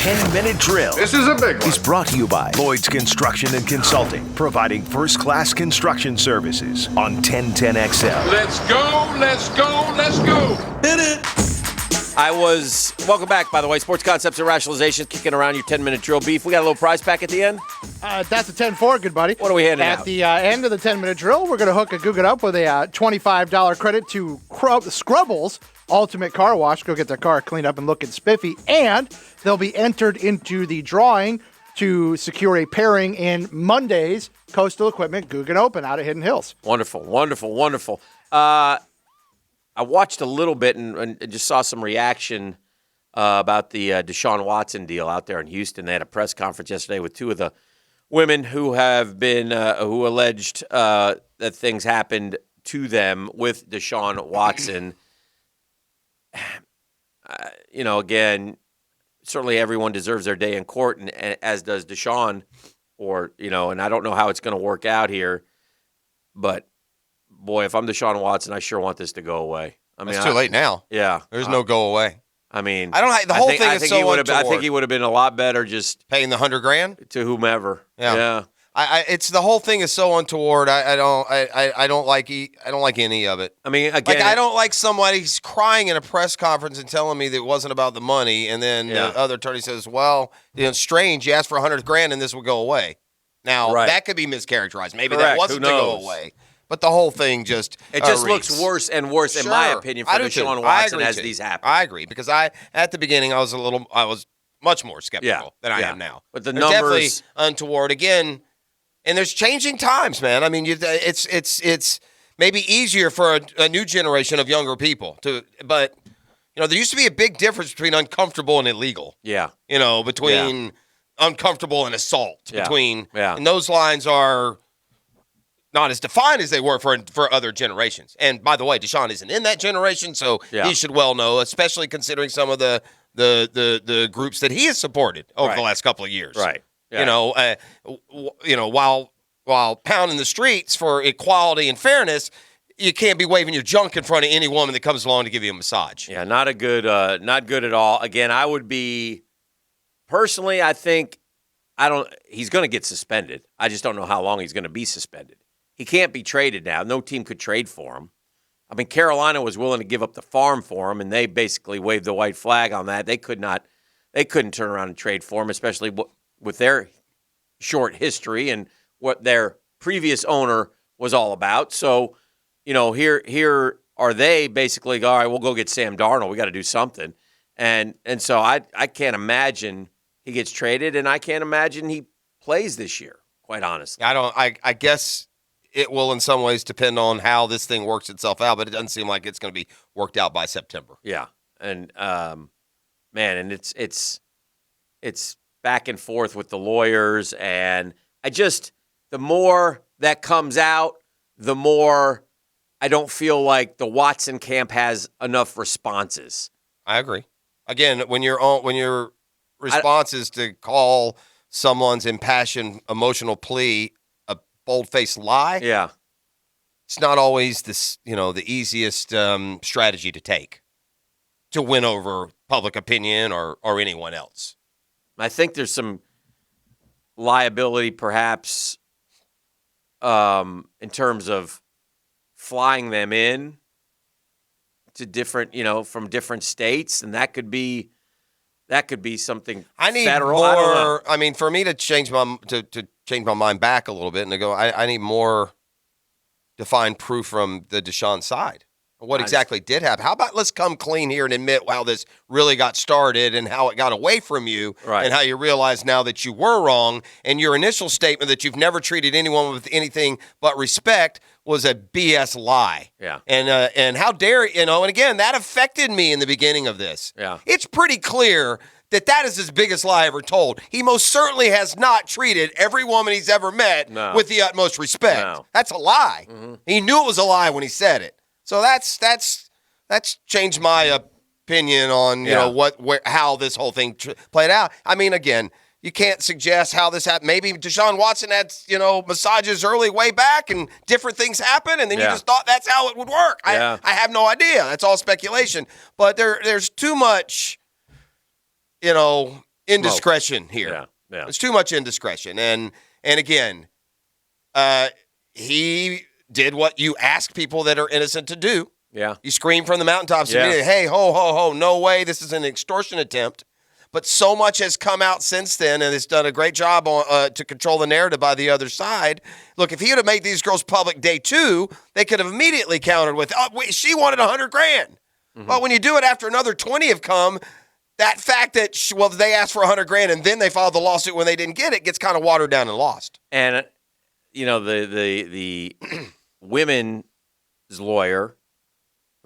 10-minute drill. This is a big one. Is brought to you by Lloyd's Construction and Consulting, providing first-class construction services on 1010XL. Let's go, let's go, let's go. Hit it. Welcome back, by the way. Sports Concepts and Rationalization, kicking around your 10-minute drill beef. We got a little prize pack at the end. That's a 10-4, good buddy. What are we handing out? At the end of the 10-minute drill, we're going to hook a Goog It Up with a $25 credit to Scrubbles Ultimate Car Wash. Go get their car cleaned up and looking spiffy. And they'll be entered into the drawing to secure a pairing in Monday's Coastal Equipment Guggen Open out at Hidden Hills. Wonderful, wonderful, wonderful. I watched a little bit and just saw some reaction about the Deshaun Watson deal out there in Houston. They had a press conference yesterday with two of the women who have been who alleged that things happened to them with Deshaun Watson. Again, certainly everyone deserves their day in court, and as does Deshaun. And I don't know how it's going to work out here, but boy, if I'm Deshaun Watson, I sure want this to go away. It's too late now. Yeah, there's no go away. I mean, I don't. The whole thing is so untoward. I think he would have been a lot better just paying the $100,000 to whomever. Yeah. It's the whole thing is so untoward. I don't like any of it. I mean, again, I don't like somebody's crying in a press conference and telling me that it wasn't about the money, and then the other attorney says, "Well, strange. You asked for $100,000 and this will go away." Now that could be mischaracterized. Maybe that wasn't to go away. But the whole thing just looks worse and worse, in my opinion, for Deshaun Watson as these happen. I agree, because at the beginning I was much more skeptical than I am now. But the They're numbers definitely untoward again, and there's changing times, man. I mean, it's maybe easier for a new generation of younger people but there used to be a big difference between uncomfortable and illegal. Yeah, between uncomfortable and assault. And those lines are not as defined as they were for other generations. And by the way, Deshaun isn't in that generation, so he should well know, especially considering some of the groups that he has supported over the last couple of years. Right. Yeah. While pounding the streets for equality and fairness, you can't be waving your junk in front of any woman that comes along to give you a massage. Yeah, not good at all. Again, I would be personally. I think he's going to get suspended. I just don't know how long he's going to be suspended. He can't be traded now. No team could trade for him. I mean, Carolina was willing to give up the farm for him, and they basically waved the white flag on that. They couldn't turn around and trade for him, especially with their short history and what their previous owner was all about. So, here are they basically, all right, we'll go get Sam Darnold. We got to do something. And so I can't imagine he gets traded, and I can't imagine he plays this year, quite honestly. I guess it will in some ways depend on how this thing works itself out, but it doesn't seem like it's going to be worked out by September. Yeah. And, and it's back and forth with the lawyers, and the more that comes out, the more I don't feel like the Watson camp has enough responses. I agree. Again, when your response is to call someone's impassioned emotional plea a bold-faced lie, it's not always the easiest strategy to take to win over public opinion or anyone else. I think there's some liability, perhaps, in terms of flying them in to different, from different states, and that could be something. I need federal. more. I mean, for me to change my mind back a little bit and to go, I need more defined proof from the Deshaun side. What exactly did happen? How about let's come clean here and admit how this really got started and how it got away from you, and how you realize now that you were wrong, and your initial statement that you've never treated anyone with anything but respect was a BS lie. Yeah. And how dare, and again, that affected me in the beginning of this. Yeah. It's pretty clear that is his biggest lie ever told. He most certainly has not treated every woman he's ever met with the utmost respect. No. That's a lie. Mm-hmm. He knew it was a lie when he said it. So that's changed my opinion on how this whole thing played out. I mean, again, you can't suggest how this happened. Maybe Deshaun Watson had massages early way back, and different things happen, and then you just thought that's how it would work. I have no idea. That's all speculation. But there's too much indiscretion here. Yeah, yeah. It's too much indiscretion. And again, he did what you ask people that are innocent to do. Yeah. You scream from the mountaintops, Yeah. immediately, hey, ho, ho, ho, no way, this is an extortion attempt. But so much has come out since then, and it's done a great job to control the narrative by the other side. Look, if he would have made these girls public day 2, they could have immediately countered with, she wanted $100,000. Mm-hmm. But when you do it after another 20 have come, that fact that, they asked for $100,000 and then they filed the lawsuit when they didn't get it gets kind of watered down and lost. And, the women's lawyer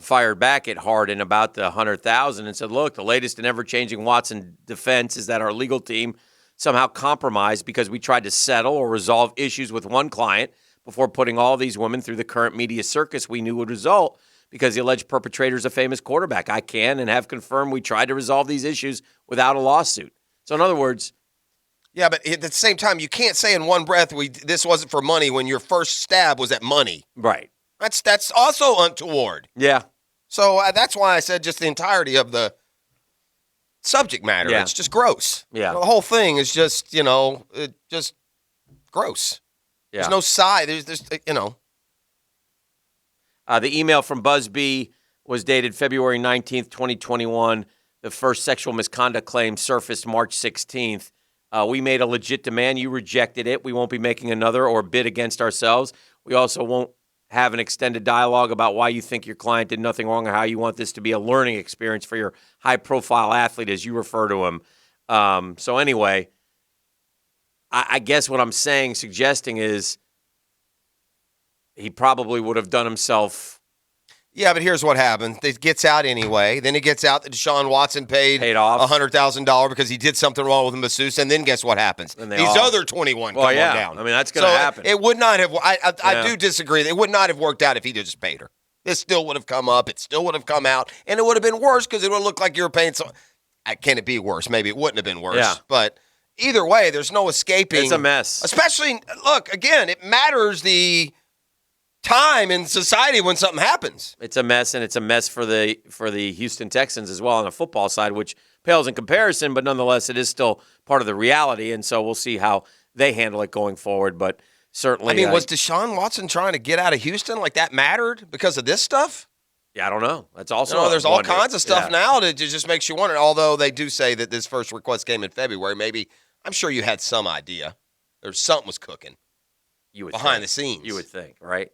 fired back at Harden about the $100,000 and said, look, the latest and ever-changing Watson defense is that our legal team somehow compromised because we tried to settle or resolve issues with one client before putting all these women through the current media circus we knew would result because the alleged perpetrator is a famous quarterback. I can and have confirmed we tried to resolve these issues without a lawsuit. So in other words... Yeah, but at the same time, you can't say in one breath, this wasn't for money when your first stab was at money. Right. That's also untoward. Yeah. So that's why I said just the entirety of the subject matter. Yeah. It's just gross. Yeah. The whole thing is just, just gross. Yeah. There's no side. There's The email from Busby was dated February 19th, 2021. The first sexual misconduct claim surfaced March 16th. We made a legit demand. You rejected it. We won't be making another or bid against ourselves. We also won't have an extended dialogue about why you think your client did nothing wrong or how you want this to be a learning experience for your high-profile athlete, as you refer to him. So anyway, I guess what I'm suggesting is he probably would have done himself. Yeah, but here's what happens. It gets out anyway. Then it gets out that Deshaun Watson paid off $100,000 because he did something wrong with a masseuse. And then guess what happens? These other 21 come on down. I mean, that's going to happen. It would not have. I do disagree. It would not have worked out if he just paid her. This still would have come up. It still would have come out. And it would have been worse because it would look like you were paying some. Can it be worse? Maybe it wouldn't have been worse. Yeah. But either way, there's no escaping. It's a mess. Especially, look, again, it matters the time in society when something happens. It's a mess, and it's a mess for the Houston Texans as well on the football side, which pales in comparison, but nonetheless, it is still part of the reality, and so we'll see how they handle it going forward. But certainly, was Deshaun Watson trying to get out of Houston like that mattered because of this stuff? Yeah, I don't know. That's also there's all kinds of stuff now that just makes you wonder. Although they do say that this first request came in February, maybe I'm sure you had some idea. There's something was cooking. You would behind think. the scenes. You would think, right?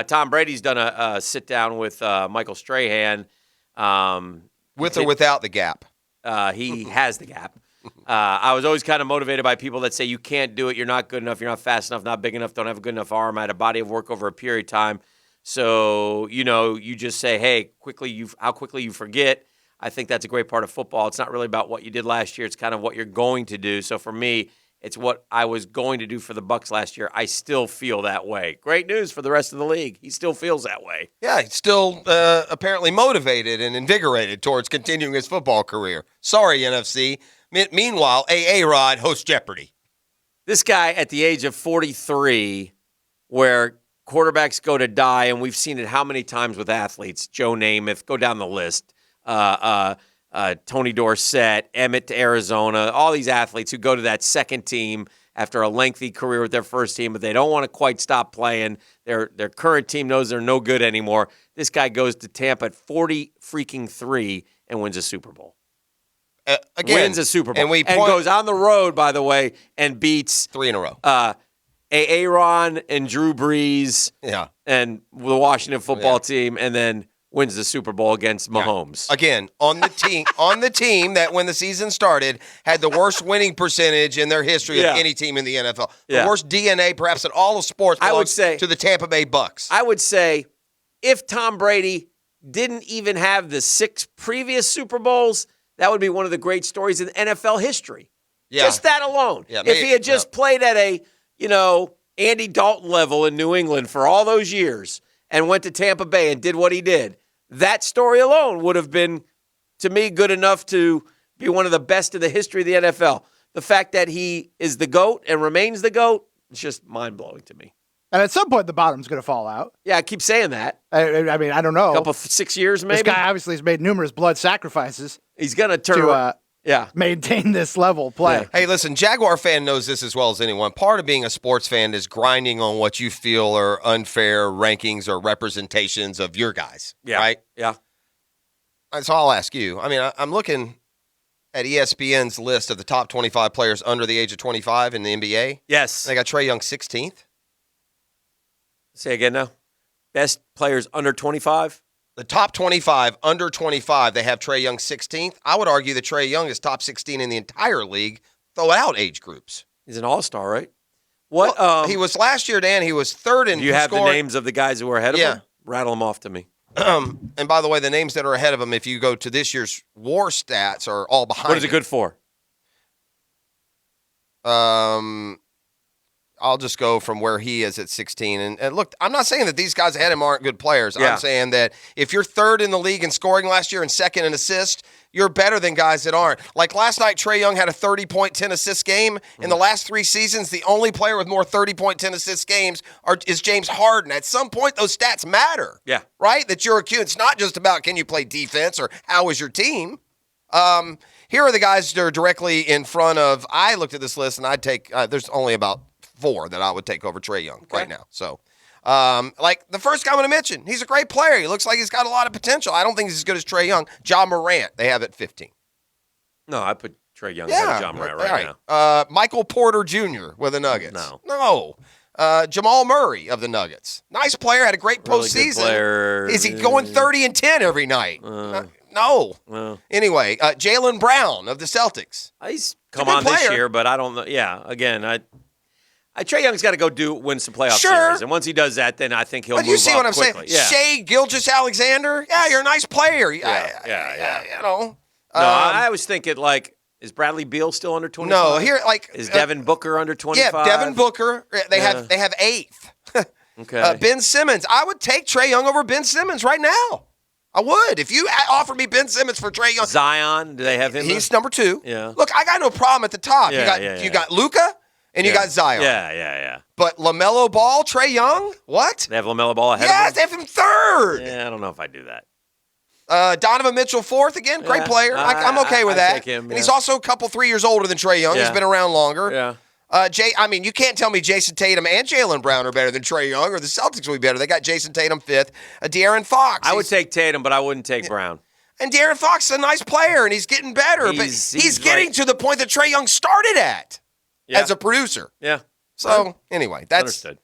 Tom Brady's done a sit-down with Michael Strahan. With or without the gap? He has the gap. I was always kind of motivated by people that say you can't do it, you're not good enough, you're not fast enough, not big enough, don't have a good enough arm. I had a body of work over a period of time. So, you just say, hey, how quickly you forget. I think that's a great part of football. It's not really about what you did last year. It's kind of what you're going to do. So for me, it's what I was going to do for the Bucs last year. I still feel that way. Great news for the rest of the league. He still feels that way. Yeah, he's still apparently motivated and invigorated towards continuing his football career. Sorry, NFC. Meanwhile, A-Rod hosts Jeopardy. This guy at the age of 43, where quarterbacks go to die, and we've seen it how many times with athletes, Joe Namath, go down the list, Tony Dorsett, Emmett to Arizona, all these athletes who go to that second team after a lengthy career with their first team, but they don't want to quite stop playing. Their current team knows they're no good anymore. This guy goes to Tampa at 43 and wins a Super Bowl. Wins a Super Bowl. And goes on the road, by the way, and beats 3 in a row. Aaron and Drew Brees and the Washington football team, and then wins the Super Bowl against Mahomes. Again, on the team that when the season started had the worst winning percentage in their history of any team in the NFL. The worst DNA perhaps in all of sports belongs to the Tampa Bay Bucs. I would say if Tom Brady didn't even have the 6 previous Super Bowls, that would be one of the great stories in NFL history. Yeah. Just that alone. Yeah, if he had just played at a, Andy Dalton level in New England for all those years and went to Tampa Bay and did what he did, that story alone would have been, to me, good enough to be one of the best in the history of the NFL. The fact that he is the GOAT and remains the GOAT, it's just mind-blowing to me. And at some point, the bottom's going to fall out. Yeah, I keep saying that. I mean, I don't know. A couple 6 years, maybe? This guy obviously has made numerous blood sacrifices. He's going to turn maintain this level of play. Yeah. Hey, listen, Jaguar fan knows this as well as anyone. Part of being a sports fan is grinding on what you feel are unfair rankings or representations of your guys, right? Yeah. So I'll ask you. I mean, I'm looking at ESPN's list of the top 25 players under the age of 25 in the NBA. Yes. They got Trae Young 16th. Say again now. Best players under 25? The top 25 under 25, they have Trae Young 16th. I would argue that Trae Young is top 16 in the entire league, throw out age groups. He's an all-star, right? What? Well, he was last year, Dan. He was third in Do you have scoring. the names of the guys who were ahead of Yeah. him? Rattle them off to me. And by the way, the names that are ahead of him, if you go to this year's WAR stats, are all behind What is it him. good for? I'll just go from where he is at 16. And look, I'm not saying that these guys ahead of him aren't good players. Yeah. I'm saying that if you're third in the league in scoring last year and second in assists, you're better than guys that aren't. Like last night, Trae Young had a 30-point, 10-assist game. In the last 3 seasons, the only player with more 30-point, 10-assist games is James Harden. At some point, those stats matter. Yeah. Right? That you're acute. It's not just about can you play defense or how is your team. Here are the guys that are directly in front of. I looked at this list and I'd take. There's only about 4 that I would take over Trae Young right now. So, like the first guy I'm going to mention, he's a great player. He looks like he's got a lot of potential. I don't think he's as good as Trae Young. Ja Morant, they have at 15. No, I put Trae Young ahead of John Morant right now. Michael Porter Jr. with the Nuggets. No. Jamal Murray of the Nuggets. Nice player, had a great Really postseason. good player. Is he going 30 and 10 every night? No. Anyway, Jaylen Brown of the Celtics. He's a come good on this player. year, but I don't know. Yeah, again, Trae Young's got to go win some playoff Sure. series, and once he does that, then I think he'll But move you see up what I'm quickly. saying? Shea Gilgeous-Alexander? Yeah, you're a nice player. Yeah. You know. No, I was thinking, like, is Bradley Beal still under 25? No, here, like. Is Devin Booker under 25? Yeah, Devin Booker. They have 8th. Okay. Ben Simmons. I would take Trae Young over Ben Simmons right now. I would. If you offered me Ben Simmons for Trae Young. Zion, do they have him? He's number 2. Yeah. Look, I got no problem at the top. Yeah, you got Luka and you got Zion. Yeah. But LaMelo Ball, Trae Young? What? They have LaMelo Ball ahead Yes, of him? they have him 3rd. Yeah, I don't know if I do that. Donovan Mitchell 4th again. Great Yeah, player. I'm okay with I that. take him, And he's also a couple 3 years older than Trae Young. Yeah. He's been around longer. Yeah. You can't tell me Jason Tatum and Jaylen Brown are better than Trae Young, or the Celtics will be better. They got Jason Tatum 5th. De'Aaron Fox. I would take Tatum, but I wouldn't take Brown. And De'Aaron Fox is a nice player, and he's getting better. He's getting right. to the point that Trae Young started at as a producer. Yeah. So, anyway, that's Understood.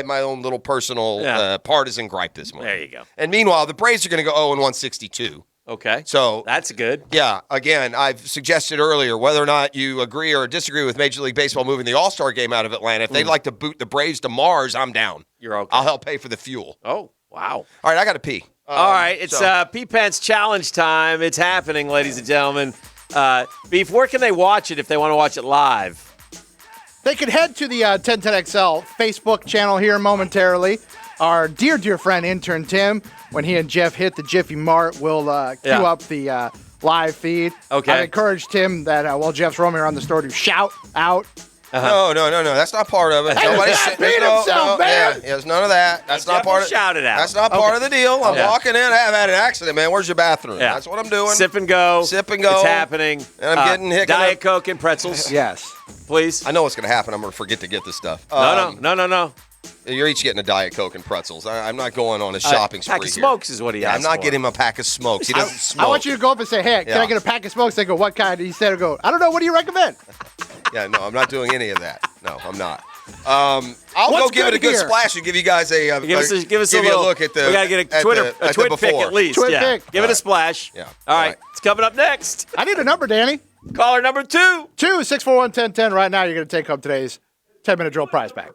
my own little personal partisan gripe this morning. There you go. And meanwhile, the Braves are going to go 0-162. Okay. So that's good. Yeah, again, I've suggested earlier, whether or not you agree or disagree with Major League Baseball moving the All-Star game out of Atlanta, if they'd like to boot the Braves to Mars, I'm down. You're okay. I'll help pay for the fuel. Oh, wow. All right, I got to pee. All right, it's P-Pants Challenge time. It's happening, ladies and gentlemen. Beef, where can they watch it if they want to watch it live? They could head to the 1010XL Facebook channel here momentarily. Our dear friend, intern Tim, when he and Jeff hit the Jiffy Mart, will queue up the live feed. Okay. I've encouraged him that while Jeff's roaming around the store to shout out. No, that's not part of it. Nobody man. There's none of that. That's not part of it. Shout it out. That's not part of the deal. I'm walking in. I've had an accident, man. Where's your bathroom? Yeah. That's what I'm doing. Sip and go. Sip and go. It's happening. And I'm getting hit. Diet Coke and pretzels. Yes. Please. I know what's going to happen. I'm going to forget to get this stuff. No. You're each getting a Diet Coke and pretzels. I'm not going on a shopping spree pack of smokes is what he asked I'm not for. getting him a pack of smokes. He doesn't smoke. I want you to go up and say, hey, can I get a pack of smokes? They go, what kind? He said, I don't know. What do you recommend? Yeah, no, I'm not doing any of that. No, I'm not. I'll go give it a good splash and give you guys a give us a look at the. We gotta get a Twitter pick at least. Twit pick. Give it a splash. Yeah. All right. It's coming up next. I need a number, Danny. Caller number 2. 2-641-1010. Right now, you're going to take home today's 10-minute drill prize pack.